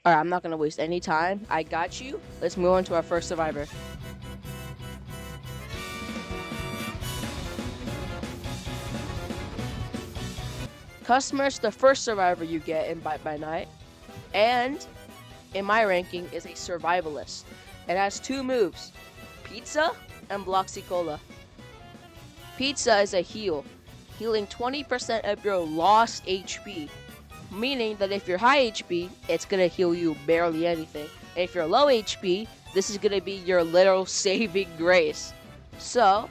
Alright, I'm not gonna waste any time. I got you. Let's move on to our first survivor. Customer's the first survivor you get in BiteByNight, and in my ranking is a survivalist. It has two moves, Pizza and Bloxy Cola. Pizza is a heal, healing 20% of your lost HP, meaning that if you're high HP, it's gonna heal you barely anything. And if you're low HP, this is gonna be your literal saving grace. So,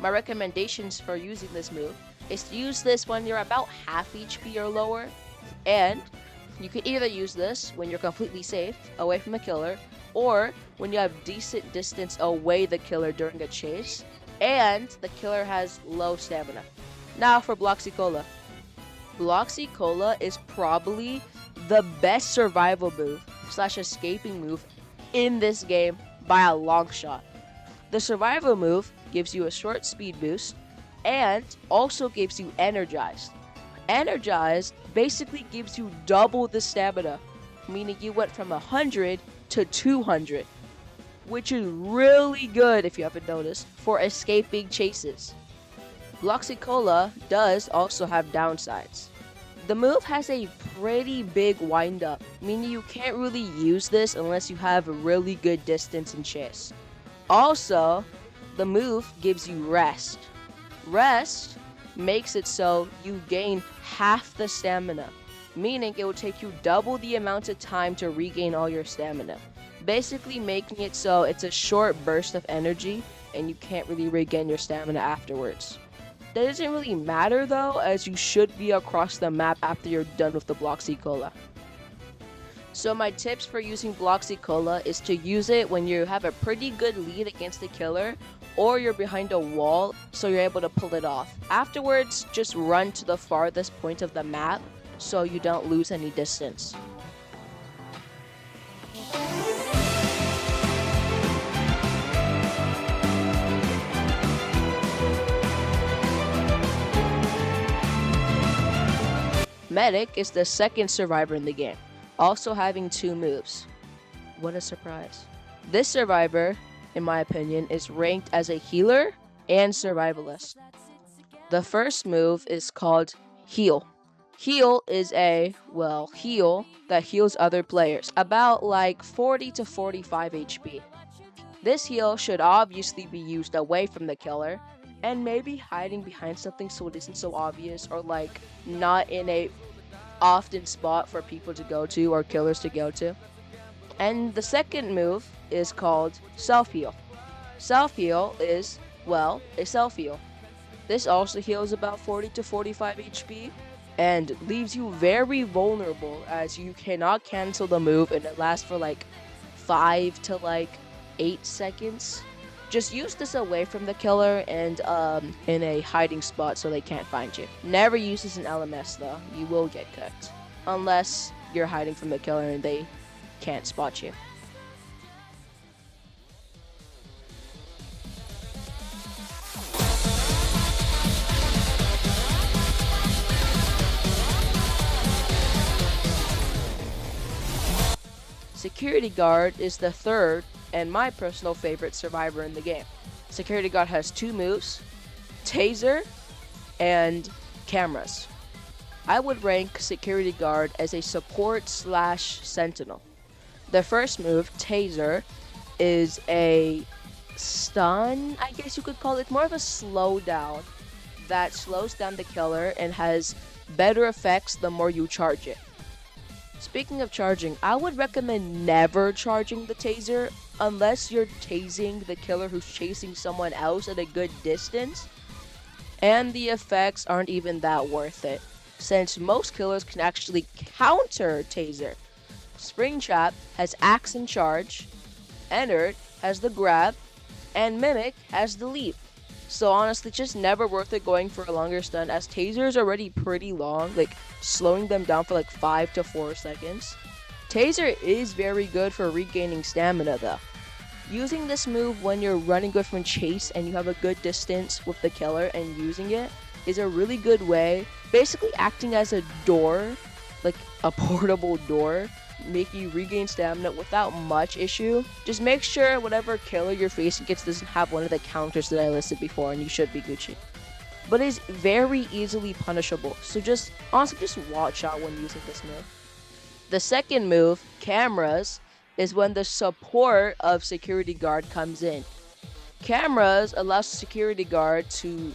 my recommendations for using this move is to use this when you're about half HP or lower, and you can either use this when you're completely safe, away from the killer, or when you have decent distance away the killer during a chase, and the killer has low stamina. Now for Bloxy Cola. Bloxy Cola is probably the best survival move / escaping move in this game by a long shot. The survival move gives you a short speed boost and also gives you energized. Energized basically gives you double the stamina, meaning you went from 100 to 200, which is really good if you haven't noticed for escaping chases. Bloxy Cola does also have downsides. The move has a pretty big wind up, meaning you can't really use this unless you have a really good distance and chase. Also, the move gives you rest. Rest makes it so you gain half the stamina, meaning it will take you double the amount of time to regain all your stamina, basically making it so it's a short burst of energy and you can't really regain your stamina afterwards. That doesn't really matter though, as you should be across the map after you're done with the Bloxy Cola. So my tips for using Bloxy Cola is to use it when you have a pretty good lead against the killer, or you're behind a wall so you're able to pull it off. Afterwards, just run to the farthest point of the map so you don't lose any distance. Medic is the second survivor in the game, also having two moves. What a surprise. This survivor, in my opinion, is ranked as a healer and survivalist. The first move is called Heal. Heal is a, heal that heals other players, about like 40 to 45 HP. This heal should obviously be used away from the killer, and maybe hiding behind something so it isn't so obvious, or like not in a often spot for people to go to or killers to go to. And the second move is called Self-Heal. Self-Heal is, a self-heal. This also heals about 40 to 45 HP and leaves you very vulnerable, as you cannot cancel the move and it lasts for like 5 to 8 seconds. Just use this away from the killer and in a hiding spot so they can't find you. Never use this in LMS though, you will get cooked. Unless you're hiding from the killer and they can't spot you. Security Guard is the third and my personal favorite survivor in the game. Security Guard has two moves, Taser and Cameras. I would rank Security Guard as a support / sentinel. The first move, Taser, is a stun, I guess you could call it, more of a slowdown that slows down the killer and has better effects the more you charge it. Speaking of charging, I would recommend never charging the Taser unless you're tasing the killer who's chasing someone else at a good distance, and the effects aren't even that worth it, since most killers can actually counter Taser. Springtrap has Axe and Charge, Ennard has the Grab, and Mimic has the Leap. So honestly, just never worth it going for a longer stun, as Taser is already pretty long, like slowing them down for like 5 to 4 seconds. Taser is very good for regaining stamina though. Using this move when you're running away from chase and you have a good distance with the killer and using it is a really good way, basically acting as a door, like a portable door, make you regain stamina without much issue. Just make sure whatever killer you're facing against doesn't have one of the counters that I listed before, and you should be Gucci. But it's very easily punishable, so just honestly just watch out when using this move. The second move, cameras, is when the support of security guard comes in. Cameras allows the security guard to,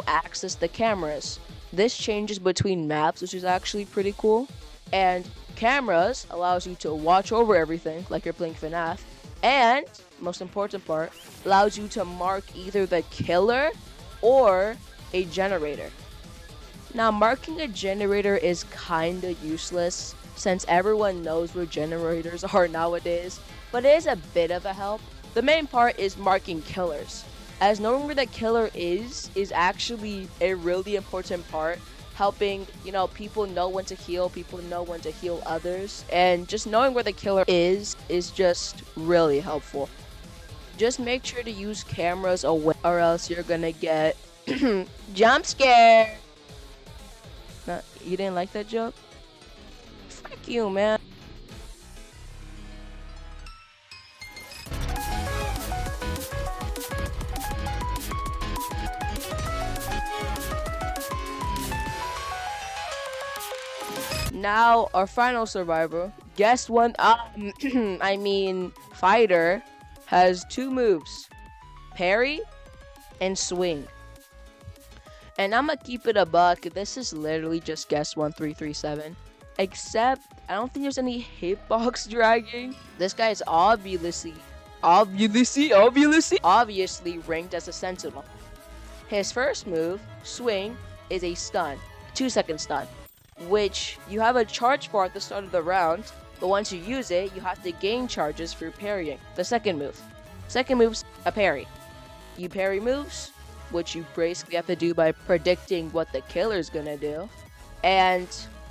access the cameras. This changes between maps, which is actually pretty cool. And cameras allows you to watch over everything like you're playing FNAF. And, most important part, allows you to mark either the killer or a generator. Now, marking a generator is kinda useless since everyone knows where generators are nowadays, but it is a bit of a help. The main part is marking killers, as knowing where the killer is actually a really important part, helping, people know when to heal, people know when to heal others, and just knowing where the killer is just really helpful. Just make sure to use cameras away, or else you're gonna get jump scare. No, you didn't like that joke? Fuck you, man. Now, our final survivor, guest one, fighter, has two moves, parry and swing. And I'm gonna keep it a buck, this is literally just guest 1337. Except, I don't think there's any hitbox dragging. This guy is obviously ranked as a sentinel. His first move, swing, is a stun, 2-second stun, which you have a charge for at the start of the round, but once you use it, you have to gain charges through parrying. The second move's a parry. You parry moves, which you basically have to do by predicting what the killer's gonna do. And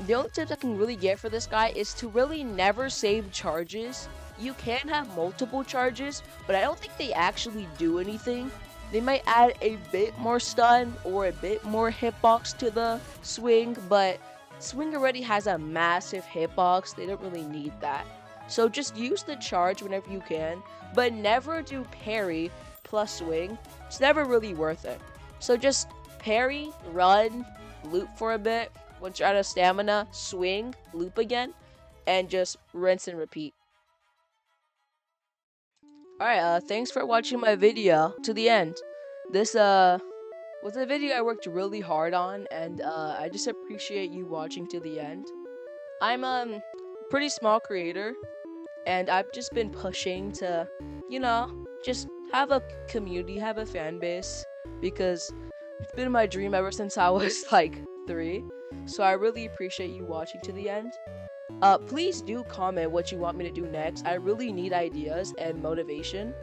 the only tips I can really get for this guy is to really never save charges. You can have multiple charges, but I don't think they actually do anything. They might add a bit more stun or a bit more hitbox to the swing, but swing already has a massive hitbox. They don't really need that. So just use the charge whenever you can, but never do parry plus swing. It's never really worth it. So just parry, run, loop for a bit. Once you're out of stamina, swing, loop again, and just rinse and repeat. Alright, thanks for watching my video to the end. This was a video I worked really hard on, and I just appreciate you watching to the end. I'm pretty small creator, and I've just been pushing to, just have a community, have a fan base, because it's been my dream ever since I was like 3. So I really appreciate you watching to the end. Please do comment what you want me to do next. I really need ideas and motivation.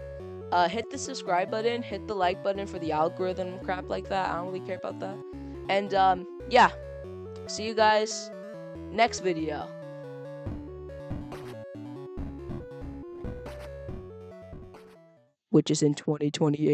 Hit the subscribe button, hit the like button for the algorithm crap like that. I don't really care about that. And yeah, see you guys next video. Which is in 2028.